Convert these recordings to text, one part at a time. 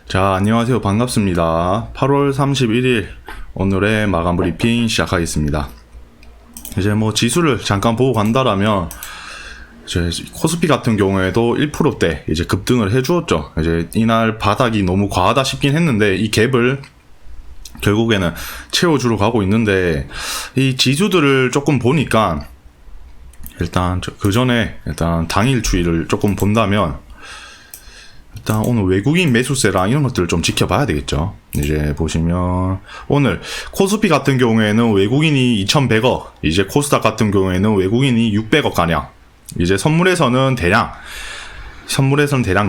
자, 안녕하세요. 반갑습니다. 8월 31일 오늘의 마감 브리핑 시작하겠습니다. 이제 뭐 지수를 잠깐 보고 간다라면 이제 코스피 같은 경우에도 1%대 이제 급등을 해주었죠. 이제 이날 바닥이 너무 과하다 싶긴 했는데 이 갭을 결국에는 채워주러 가고 있는데 이 지수들을 조금 보니까 일단 그 전에 일단 당일 추이를 조금 본다면 일단 오늘 외국인 매수세랑 이런 것들을 좀 지켜봐야 되겠죠. 이제 보시면 오늘 코스피 같은 경우에는 외국인이 2,100억, 이제 코스닥 같은 경우에는 외국인이 600억 가량. 이제 선물에서는 대량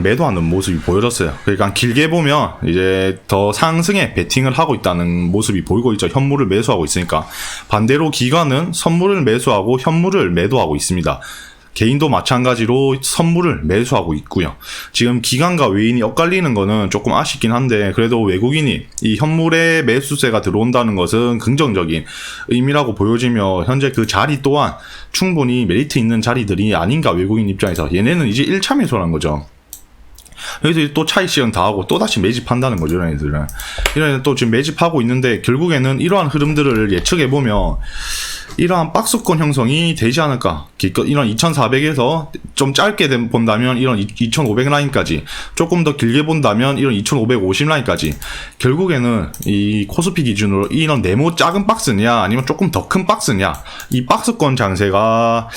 매도하는 모습이 보여졌어요. 그러니까 길게 보면 이제 더 상승에 베팅을 하고 있다는 모습이 보이고 있죠. 현물을 매수하고 있으니까. 반대로 기관은 선물을 매수하고 현물을 매도하고 있습니다. 개인도 마찬가지로 선물을 매수하고 있고요. 지금 기관과 외인이 엇갈리는 거는 조금 아쉽긴 한데 그래도 외국인이 이 현물에 매수세가 들어온다는 것은 긍정적인 의미라고 보여지며 현재 그 자리 또한 충분히 메리트 있는 자리들이 아닌가, 외국인 입장에서. 얘네는 이제 1차 매수라는 거죠. 여기서 또 차익 실현 다 하고 또 다시 매집한다는 거죠. 이런 애들은 또 지금 매집하고 있는데 결국에는 이러한 흐름들을 예측해보면 이러한 박스권 형성이 되지 않을까. 이런 2400에서 좀 짧게 본다면 이런 2500 라인까지, 조금 더 길게 본다면 이런 2550 라인까지, 결국에는 이 코스피 기준으로 이런 네모 작은 박스냐 아니면 조금 더 큰 박스냐, 이 박스권 장세가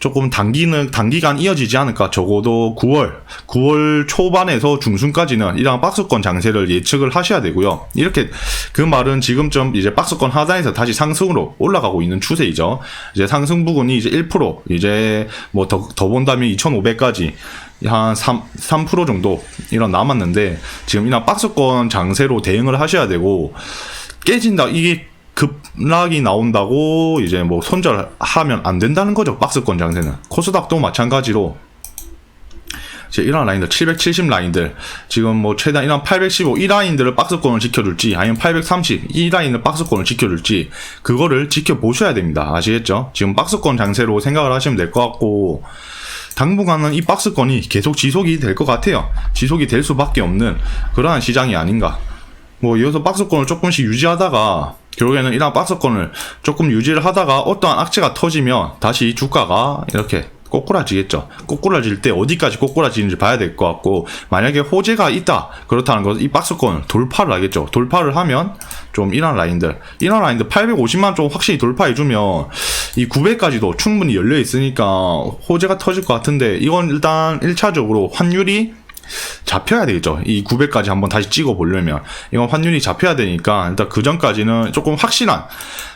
조금 단기간 이어지지 않을까. 적어도 9월 초반에서 중순까지는 이런 박스권 장세를 예측을 하셔야 되고요. 이렇게 그 말은 지금쯤 이제 박스권 하단에서 다시 상승으로 올라가고 있는 추세이죠. 이제 상승 부분이 이제 1%, 이제 뭐 더 본다면 2,500까지 한 3% 정도 이런 남았는데, 지금 이런 박스권 장세로 대응을 하셔야 되고, 깨진다, 이게 급락이 나온다고 이제 뭐 손절하면 안 된다는 거죠. 박스권 장세는. 코스닥도 마찬가지로 이제 이런 라인들 770 라인들, 지금 뭐 최단 이런 815 이 라인들을 박스권을 지켜줄지 아니면 830 이 라인을 박스권을 지켜줄지 그거를 지켜보셔야 됩니다. 아시겠죠? 지금 박스권 장세로 생각을 하시면 될 것 같고, 당분간은 이 박스권이 계속 지속이 될 것 같아요. 지속이 될 수밖에 없는 그러한 시장이 아닌가. 뭐 여기서 박스권을 조금씩 유지하다가 결국에는 이런 박스권을 조금 유지를 하다가 어떠한 악재가 터지면 다시 주가가 이렇게 꼬꾸라지겠죠. 꼬꾸라질 때 어디까지 꼬꾸라지는지 봐야 될 것 같고, 만약에 호재가 있다 그렇다는 것은 이 박스권을 돌파를 하겠죠. 돌파를 하면 좀 이런 라인들 850만 좀 확실히 돌파해주면 이 900까지도 충분히 열려 있으니까 호재가 터질 것 같은데, 이건 일단 1차적으로 환율이 잡혀야 되겠죠. 이 900까지 한번 다시 찍어 보려면 이건 환율이 잡혀야 되니까 일단 그 전까지는 조금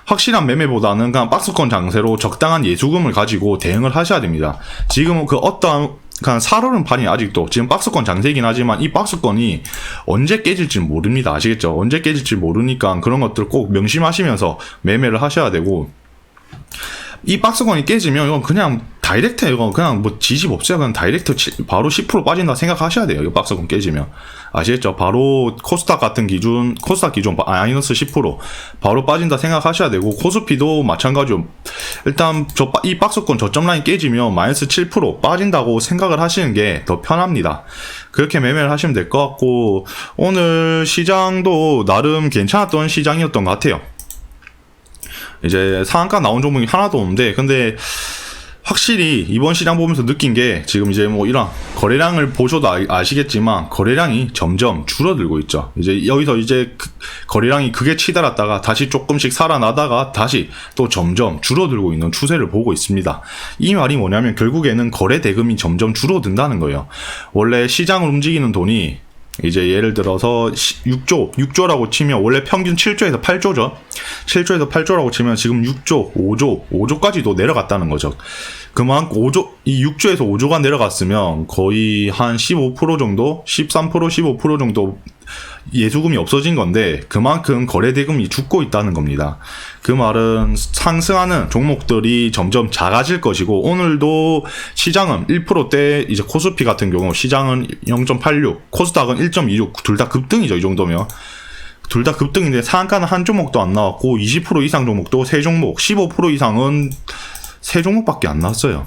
확실한 매매보다는 그냥 박스권 장세로 적당한 예수금을 가지고 대응을 하셔야 됩니다. 지금은 그 어떠한 그냥 살얼음 판이 아직도 지금 박스권 장세이긴 하지만 이 박스권이 언제 깨질지 모릅니다. 아시겠죠? 언제 깨질지 모르니까 그런 것들 꼭 명심하시면서 매매를 하셔야 되고, 이 박스권이 깨지면 이건 그냥 다이렉트예요. 이건 그냥 뭐 지집 없어요. 그냥 다이렉트 바로 10% 빠진다 생각하셔야 돼요. 이 박스권 깨지면. 아시겠죠? 바로 코스닥 기준 마이너스 10% 바로 빠진다 생각하셔야 되고, 코스피도 마찬가지로 일단 이 박스권 저점 라인 깨지면 마이너스 7% 빠진다고 생각을 하시는 게 더 편합니다. 그렇게 매매를 하시면 될 것 같고, 오늘 시장도 나름 괜찮았던 시장이었던 것 같아요. 이제 상한가 나온 종목이 하나도 없는데, 근데 확실히 이번 시장 보면서 느낀 게, 지금 이제 뭐 이런 거래량을 보셔도 아시겠지만 거래량이 점점 줄어들고 있죠. 이제 여기서 이제 거래량이 크게 치달았다가 다시 조금씩 살아나다가 다시 또 점점 줄어들고 있는 추세를 보고 있습니다. 이 말이 뭐냐면 결국에는 거래 대금이 점점 줄어든다는 거예요. 원래 시장을 움직이는 돈이 이제 예를 들어서 6조라고 치면 원래 평균 7조에서 8조죠. 7조에서 8조라고 치면 지금 6조, 5조까지도 내려갔다는 거죠. 그만큼 이 6조에서 5조가 내려갔으면 거의 한 15% 정도, 13%, 15% 정도 예수금이 없어진 건데, 그만큼 거래대금이 죽고 있다는 겁니다. 그 말은 상승하는 종목들이 점점 작아질 것이고, 오늘도 시장은 1%대, 이제 코스피 같은 경우 시장은 0.86, 코스닥은 1.26, 둘 다 급등이죠. 이 정도면 둘 다 급등인데 상한가는 한 종목도 안 나왔고, 20% 이상 종목도 3종목, 15% 이상은 3종목밖에 안 나왔어요.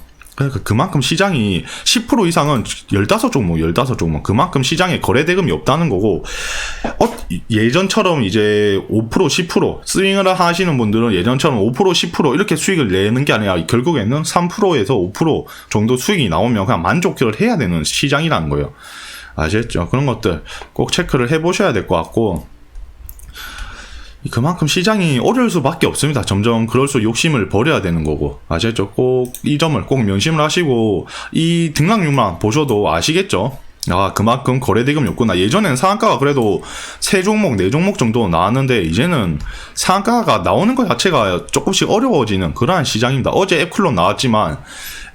그러니까 그만큼 시장이 10% 이상은 15종목 그만큼 시장에 거래 대금이 없다는 거고, 예전처럼 이제 5% 10% 스윙을 하시는 분들은 예전처럼 5% 10% 이렇게 수익을 내는 게 아니라 결국에는 3%에서 5% 정도 수익이 나오면 그냥 만족을 해야 되는 시장이라는 거예요. 아시겠죠? 그런 것들 꼭 체크를 해보셔야 될 것 같고, 그만큼 시장이 어려울 수밖에 없습니다. 점점 그럴수록 욕심을 버려야 되는 거고, 아시겠죠? 꼭 이 점을 꼭 명심을 하시고, 이 등락률만 보셔도 아시겠죠? 그만큼 거래대금이 없구나. 예전에는 상한가가 그래도 3종목 4종목 정도 나왔는데, 이제는 상한가가 나오는 것 자체가 조금씩 어려워지는 그러한 시장입니다. 어제 앱클론 나왔지만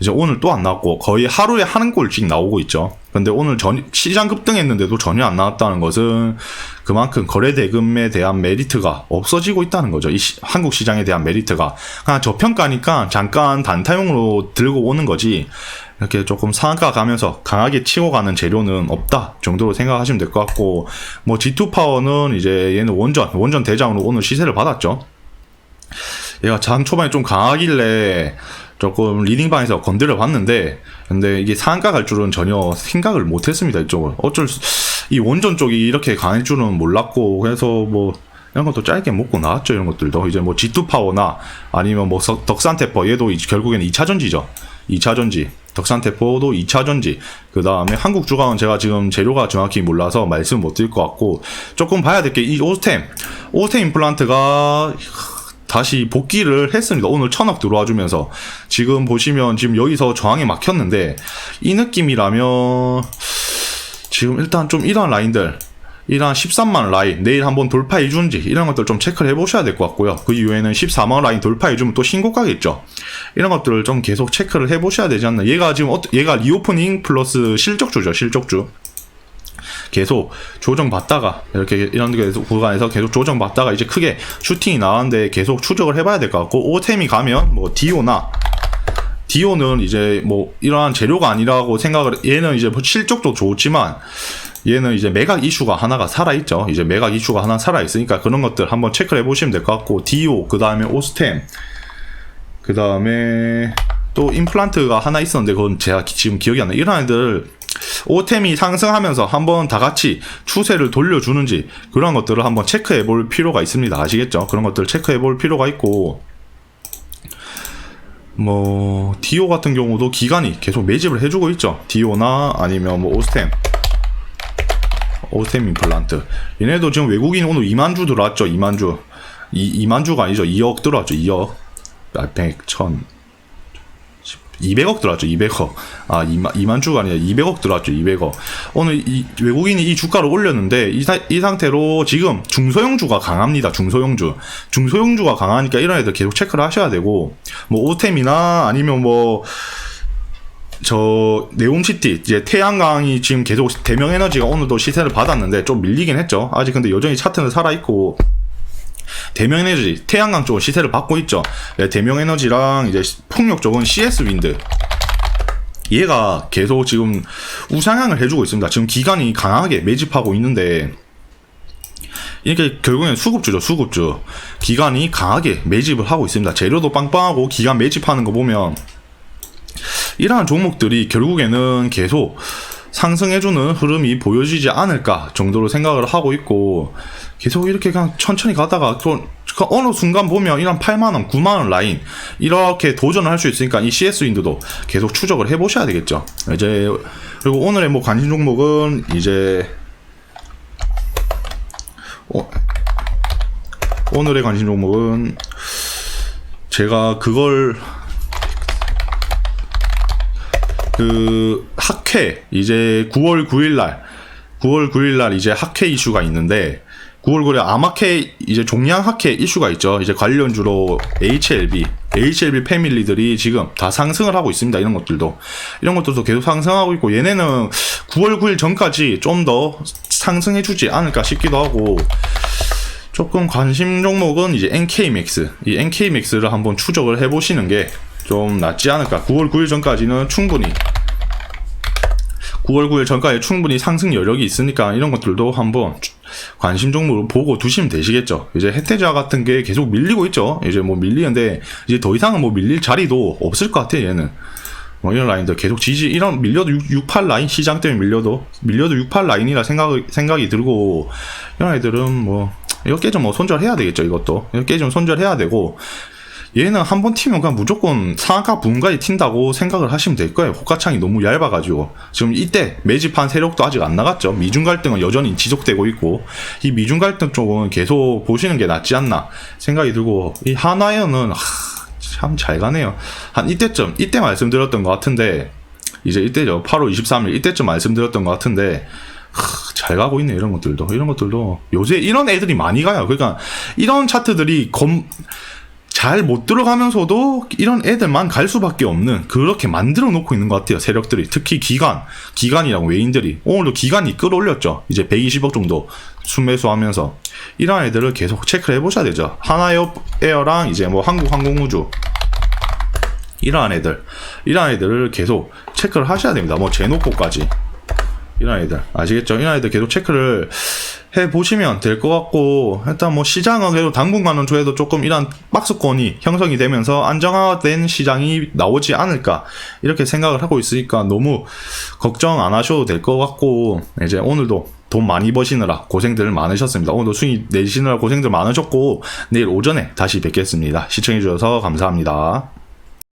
이제 오늘 또 안 나왔고, 거의 하루에 한 골씩 나오고 있죠. 근데 오늘 시장 급등했는데도 전혀 안 나왔다는 것은 그만큼 거래대금에 대한 메리트가 없어지고 있다는 거죠. 한국 시장에 대한 메리트가 그냥 저평가니까 잠깐 단타용으로 들고 오는 거지, 이렇게 조금 상한가 가면서 강하게 치고 가는 재료는 없다 정도로 생각하시면 될 것 같고, 뭐 G2파워는 이제 얘는 원전 대장으로 오늘 시세를 받았죠. 얘가 장 초반에 좀 강하길래 조금 리딩방에서 건드려 봤는데, 근데 이게 상한가 갈 줄은 전혀 생각을 못 했습니다. 이쪽은 이 원전 쪽이 이렇게 강할 줄은 몰랐고, 그래서 뭐 이런 것도 짧게 먹고 나왔죠. 이런 것들도 이제 뭐 G2파워나 아니면 뭐 덕산테퍼, 얘도 결국에는 2차전지죠. 2차전지 덕산테퍼도 2차전지, 그 다음에 한국주강은 제가 지금 재료가 정확히 몰라서 말씀 못 드릴 것 같고, 조금 봐야 될 게 이 오스템 임플란트가 다시 복귀를 했습니다. 오늘 1000억 들어와주면서 지금 보시면 지금 여기서 저항이 막혔는데, 이 느낌이라면 지금 일단 좀 이러한 라인들, 이러한 13만 라인 내일 한번 돌파해주는지 이런 것들 좀 체크를 해보셔야 될 것 같고요. 그 이후에는 14만 라인 돌파해주면 또 신고가겠죠. 이런 것들을 좀 계속 체크를 해보셔야 되지 않나. 얘가 리오프닝 플러스 실적주죠. 실적주 계속 조정받다가 이렇게 이런 구간에서 계속 조정받다가 이제 크게 슈팅이 나왔는데 계속 추적을 해봐야 될 것 같고, 오템이 가면 뭐 디오는 이제 뭐 이러한 재료가 아니라고 생각을, 얘는 이제 실적도 좋지만 얘는 이제 매각 이슈가 하나가 살아있죠. 이제 매각 이슈가 하나 살아있으니까 그런 것들 한번 체크를 해보시면 될 것 같고, 디오, 그 다음에 오스템, 그 다음에 또 임플란트가 하나 있었는데 그건 제가 지금 기억이 안 나요. 이런 애들 오템이 상승하면서 한번 다 같이 추세를 돌려주는지 그런 것들을 한번 체크해 볼 필요가 있습니다. 아시겠죠? 그런 것들을 체크해 볼 필요가 있고, 뭐 디오 같은 경우도 기간이 계속 매집을 해주고 있죠. 디오나 아니면 뭐 오스템 임플란트, 얘네도 지금 외국인 오늘 2만 주 들어왔죠. 2만 주 2만 주가 아니죠. 2억 들어왔죠. 2억 100, 1000 200억 들어왔죠. 200억. 2만 주가 아니라 200억 들어왔죠. 200억. 오늘 외국인이 이 주가를 올렸는데, 이 상태로 지금 중소형주가 강합니다. 중소형주가 강하니까 이런 애들 계속 체크를 하셔야 되고, 뭐 오템이나 아니면 뭐 네옴시티, 이제 태양광이 지금 계속 대명에너지가 오늘도 시세를 받았는데 좀 밀리긴 했죠. 아직 근데 여전히 차트는 살아있고, 대명에너지, 태양광 쪽은 시세를 받고 있죠. 대명에너지랑 이제 풍력 쪽은 CS윈드, 얘가 계속 지금 우상향을 해주고 있습니다. 지금 기간이 강하게 매집하고 있는데, 이게 결국엔 수급주 기간이 강하게 매집을 하고 있습니다. 재료도 빵빵하고 기간 매집하는 거 보면 이러한 종목들이 결국에는 계속 상승해주는 흐름이 보여지지 않을까 정도로 생각을 하고 있고, 계속 이렇게 그냥 천천히 가다가 어느 순간 보면 이런 8만원, 9만원 라인 이렇게 도전을 할 수 있으니까 이 CS윈드도 계속 추적을 해보셔야 되겠죠. 이제 그리고 오늘의 뭐 관심 종목은 이제 오늘의 관심 종목은 제가 학회, 이제 9월 9일날 이제 학회 이슈가 있는데, 9월 9일 암학회, 이제 종양학회 이슈가 있죠. 이제 관련주로 HLB 패밀리들이 지금 다 상승을 하고 있습니다. 이런 것들도 계속 상승하고 있고, 얘네는 9월 9일 전까지 좀 더 상승해주지 않을까 싶기도 하고, 조금 관심 종목은 이제 NK맥스, 이 NK맥스를 한번 추적을 해보시는 게 좀 낫지 않을까. 9월 9일 전까지는 충분히 상승 여력이 있으니까 이런 것들도 한번 관심 종목을 보고 두시면 되시겠죠. 이제 혜태자 같은 게 계속 밀리고 있죠. 이제 뭐 밀리는데 이제 더 이상은 뭐 밀릴 자리도 없을 것 같아요. 얘는 뭐 이런 라인들 계속 지지, 이런 밀려도 68 라인, 시장 때문에 밀려도 68 라인이라 생각이 들고, 이런 애들은 뭐 이거 깨지면 뭐 손절해야 되겠죠. 이것도 이거 깨지면 손절해야 되고, 얘는 한 번 튀면 그냥 무조건 상한가 부분까지 튄다고 생각을 하시면 될 거예요. 호가창이 너무 얇아가지고. 지금 이때 매집한 세력도 아직 안 나갔죠. 미중 갈등은 여전히 지속되고 있고, 이 미중 갈등 쪽은 계속 보시는 게 낫지 않나 생각이 들고, 이 한화연은 참 잘 가네요. 한 이때 말씀드렸던 것 같은데, 이제 이때죠. 8월 23일 이때쯤 말씀드렸던 것 같은데, 잘 가고 있네. 이런 것들도 요새 이런 애들이 많이 가요. 그러니까 이런 차트들이 잘 못 들어가면서도 이런 애들만 갈 수밖에 없는, 그렇게 만들어 놓고 있는 것 같아요. 세력들이. 특히 기관이랑 외인들이. 오늘도 기관이 끌어올렸죠. 이제 120억 정도 순매수하면서. 이런 애들을 계속 체크를 해보셔야 되죠. 하나에어랑 이제 뭐 한국항공우주, 이런 애들을 계속 체크를 하셔야 됩니다. 뭐 제노코까지. 이런 애들 아시겠죠? 이런 애들 계속 체크를 해보시면 될 것 같고, 일단 뭐 시장은 그래도 당분간은 조회도 조금 이런 박스권이 형성이 되면서 안정화된 시장이 나오지 않을까, 이렇게 생각을 하고 있으니까 너무 걱정 안 하셔도 될 것 같고, 이제 오늘도 돈 많이 버시느라 고생들 많으셨습니다. 오늘도 수익 내시느라 고생들 많으셨고, 내일 오전에 다시 뵙겠습니다. 시청해주셔서 감사합니다.